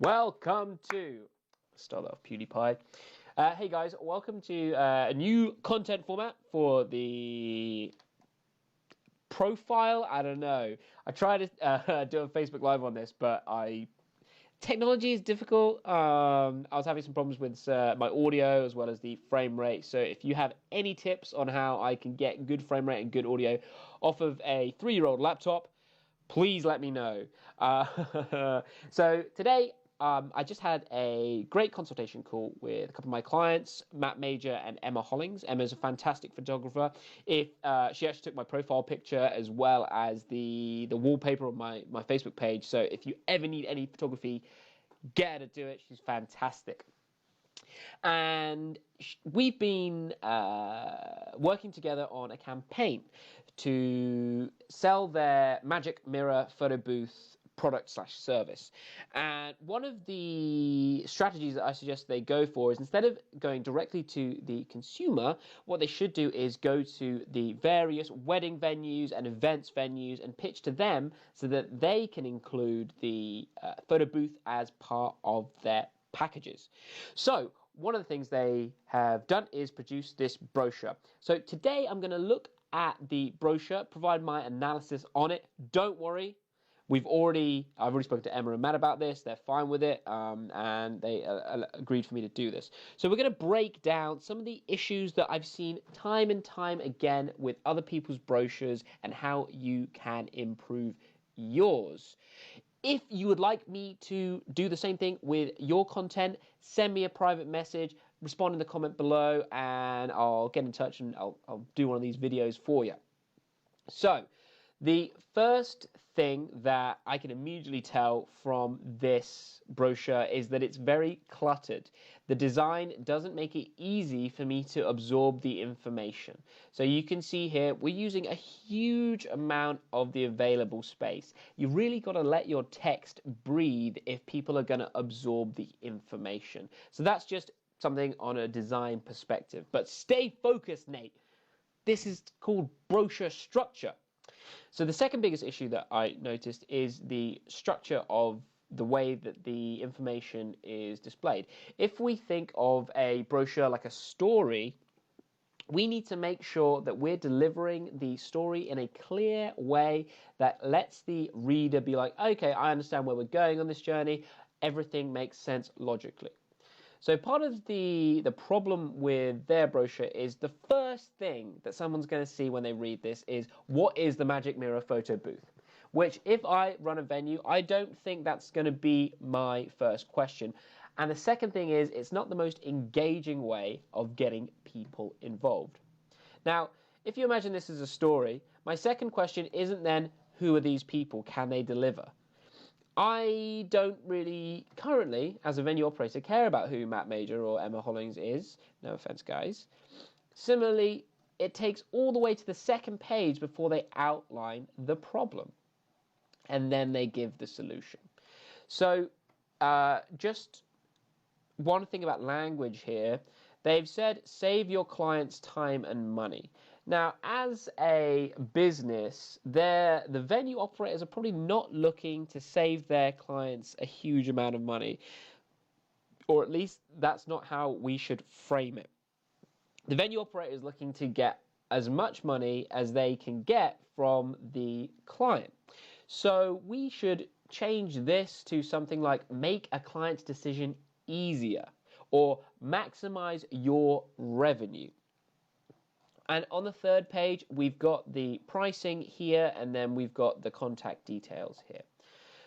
Welcome to start off PewDiePie. Hey guys, welcome to a new content format for the profile. I don't know. I tried to do a Facebook Live on this, but technology is difficult. I was having some problems with my audio as well as the frame rate. So if you have any tips on how I can get good frame rate and good audio off of a 3-year-old laptop, please let me know. So today, I just had a great consultation call with a couple of my clients, Matt Major and Emma Hollings. Emma's a fantastic photographer. She actually took my profile picture as well as the wallpaper on my Facebook page. So if you ever need any photography, get her to do it. She's fantastic. And we've been working together on a campaign to sell their Magic Mirror photo booth product/service. And one of the strategies that I suggest they go for is, instead of going directly to the consumer, what they should do is go to the various wedding venues and events venues and pitch to them so that they can include the photo booth as part of their packages. So one of the things they have done is produce this brochure. So today I'm going to look at the brochure, provide my analysis on it. Don't worry, I've already spoken to Emma and Matt about this. They're fine with it, and they agreed for me to do this. So we're going to break down some of the issues that I've seen time and time again with other people's brochures and how you can improve yours. If you would like me to do the same thing with your content, send me a private message, respond in the comment below, and I'll get in touch and I'll do one of these videos for you. So the first thing that I can immediately tell from this brochure is that it's very cluttered. The design doesn't make it easy for me to absorb the information. So you can see here, we're using a huge amount of the available space. You really got to let your text breathe if people are going to absorb the information. So that's just something on a design perspective. But stay focused, Nate. This is called brochure structure. So the second biggest issue that I noticed is the structure of the way that the information is displayed. If we think of a brochure like a story, we need to make sure that we're delivering the story in a clear way that lets the reader be like, okay, I understand where we're going on this journey. Everything makes sense logically. So part of the problem with their brochure is the first thing that someone's going to see when they read this is, what is the Magic Mirror photo booth? Which, if I run a venue, I don't think that's going to be my first question. And the second thing is, it's not the most engaging way of getting people involved. Now, if you imagine this as a story, my second question isn't then, who are these people? Can they deliver? I don't really, currently, as a venue operator, care about who Matt Major or Emma Hollings is. No offense, guys. Similarly, it takes all the way to the second page before they outline the problem. And then they give the solution. So, just one thing about language here. They've said, save your clients time and money. Now, as a business, the venue operators are probably not looking to save their clients a huge amount of money, or at least that's not how we should frame it. The venue operator is looking to get as much money as they can get from the client. So we should change this to something like, make a client's decision easier, or maximize your revenue. And on the third page, we've got the pricing here, and then we've got the contact details here.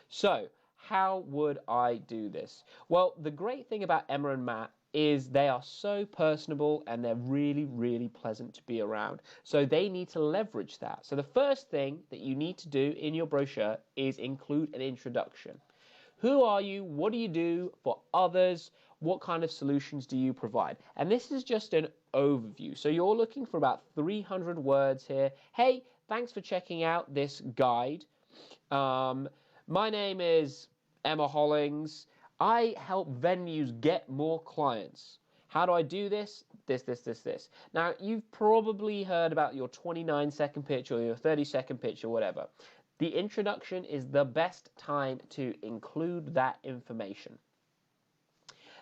So how would I do this? Well, the great thing about Emma and Matt is they are so personable and they're really, really pleasant to be around. So they need to leverage that. So the first thing that you need to do in your brochure is include an introduction. Who are you? What do you do for others? What kind of solutions do you provide? And this is just an overview. So you're looking for about 300 words here. Hey, thanks for checking out this guide. My name is Emma Hollings. I help venues get more clients. How do I do this? This. Now, you've probably heard about your 29-second pitch or your 30-second pitch or whatever. the introduction is the best time to include that information.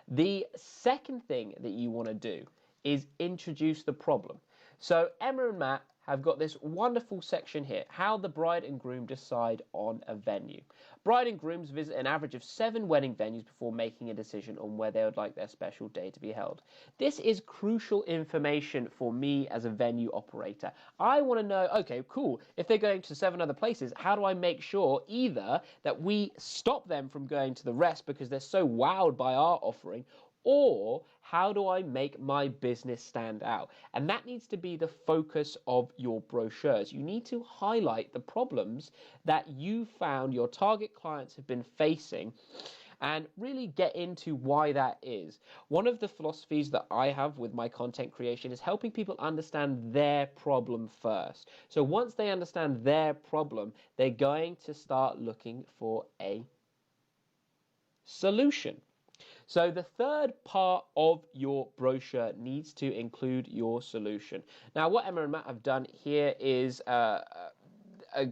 The second thing that you want to do is introduce the problem. So Emma and Matt have got this wonderful section here, how the bride and groom decide on a venue. Bride and grooms visit an average of 7 wedding venues before making a decision on where they would like their special day to be held. This is crucial information for me as a venue operator. I want to know, okay, cool, if they're going to 7 other places, how do I make sure either that we stop them from going to the rest because they're so wowed by our offering, or how do I make my business stand out? And that needs to be the focus of your brochures. You need to highlight the problems that you found your target clients have been facing and really get into why that is. One of the philosophies that I have with my content creation is helping people understand their problem first. So once they understand their problem, they're going to start looking for a solution. So the third part of your brochure needs to include your solution. Now, what Emma and Matt have done here is a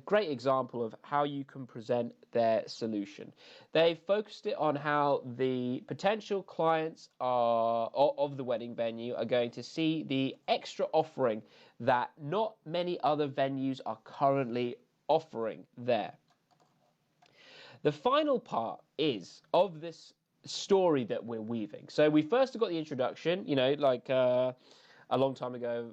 great example of how you can present their solution. They've focused it on how the potential clients of the wedding venue are going to see the extra offering that not many other venues are currently offering there. The final part of this story that we're weaving. So we first got the introduction, like a long time ago,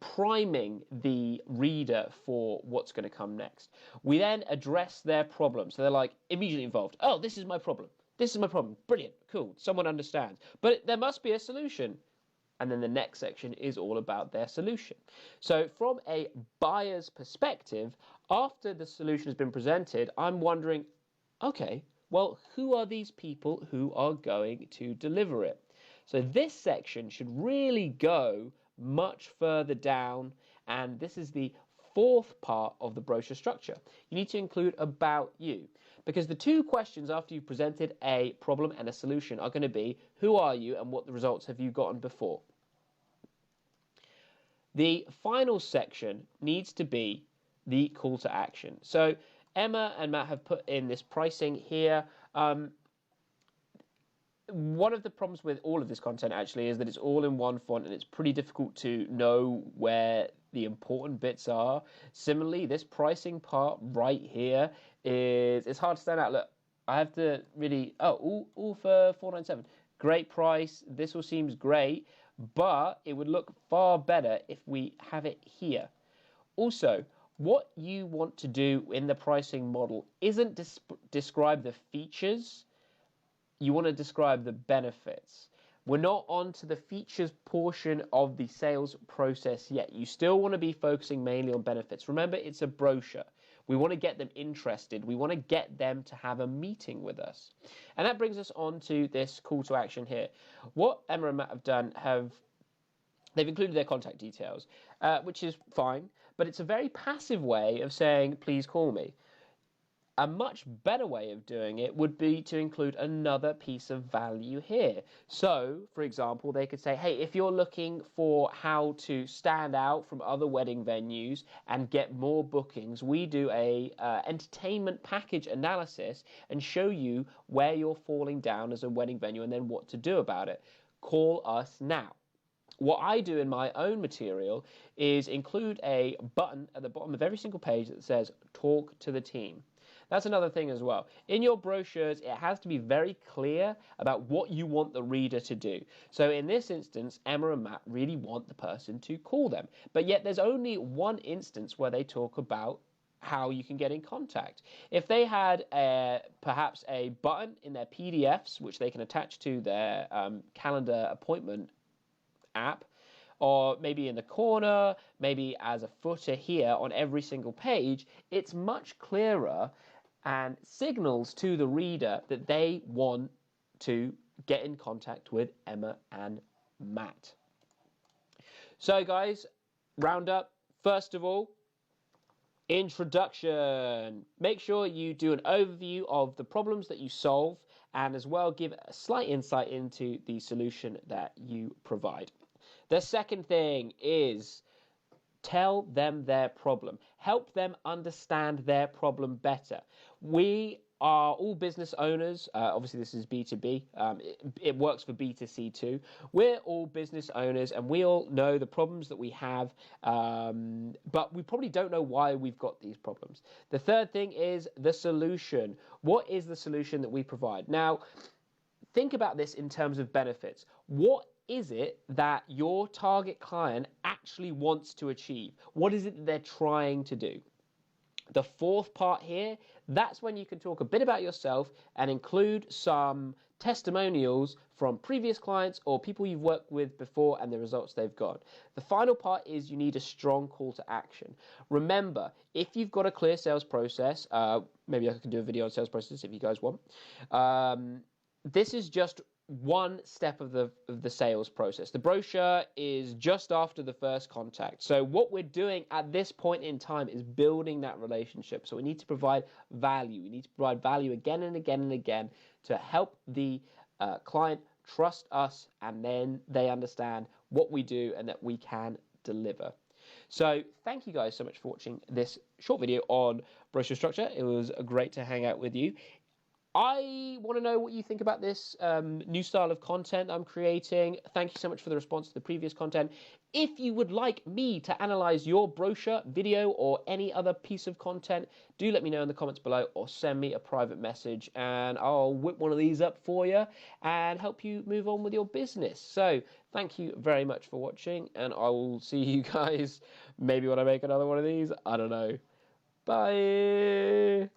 priming the reader for what's going to come next. We then address their problem. So they're like immediately involved. Oh, this is my problem. This is my problem. Brilliant. Cool. Someone understands. But there must be a solution. And then the next section is all about their solution. So from a buyer's perspective, after the solution has been presented, I'm wondering, okay, well, who are these people who are going to deliver it? So this section should really go much further down, and this is the fourth part of the brochure structure. You need to include about you, because the 2 questions after you've presented a problem and a solution are going to be, who are you and what the results have you gotten before? The final section needs to be the call to action. So Emma and Matt have put in this pricing here. One of the problems with all of this content actually is that it's all in one font and it's pretty difficult to know where the important bits are. Similarly, this pricing part right here it's hard to stand out. Look, I have to really, all for $4.97. Great price. This all seems great, but it would look far better if we have it here. Also, what you want to do in the pricing model isn't describe the features. You want to describe the benefits. We're not on to the features portion of the sales process yet. You still want to be focusing mainly on benefits. Remember, it's a brochure. We want to get them interested. We want to get them to have a meeting with us. And that brings us on to this call to action here. What Emma and Matt have done they've included their contact details, which is fine, but it's a very passive way of saying, please call me. A much better way of doing it would be to include another piece of value here. So, for example, they could say, hey, if you're looking for how to stand out from other wedding venues and get more bookings, we do a entertainment package analysis and show you where you're falling down as a wedding venue and then what to do about it. Call us now. What I do in my own material is include a button at the bottom of every single page that says, talk to the team. That's another thing as well. In your brochures, it has to be very clear about what you want the reader to do. So in this instance, Emma and Matt really want the person to call them. But yet there's only one instance where they talk about how you can get in contact. If they had perhaps a button in their PDFs, which they can attach to their calendar appointment app, or maybe in the corner, maybe as a footer here on every single page, it's much clearer and signals to the reader that they want to get in contact with Emma and Matt. So guys, round up. First of all, introduction. Make sure you do an overview of the problems that you solve and as well give a slight insight into the solution that you provide. The second thing is Tell them their problem. Help them understand their problem better. We are all business owners. Obviously, this is B2B. It works for B2C too. We're all business owners and we all know the problems that we have, but we probably don't know why we've got these problems. The third thing is the solution. What is the solution that we provide? Now, think about this in terms of benefits. What is it that your target client actually wants to achieve? What is it that they're trying to do? The fourth part here, that's when you can talk a bit about yourself and include some testimonials from previous clients or people you've worked with before and the results they've got. The final part is you need a strong call to action. Remember, if you've got a clear sales process, maybe I can do a video on sales process if you guys want. This is just one step of the sales process. The brochure is just after the first contact. So what we're doing at this point in time is building that relationship. So we need to provide value. We need to provide value again and again and again to help the client trust us, and then they understand what we do and that we can deliver. So thank you guys so much for watching this short video on brochure structure. It was great to hang out with you. I want to know what you think about this new style of content I'm creating. Thank you so much for the response to the previous content. If you would like me to analyze your brochure, video, or any other piece of content, do let me know in the comments below or send me a private message and I'll whip one of these up for you and help you move on with your business. So thank you very much for watching, and I will see you guys maybe when I make another one of these. I don't know. Bye.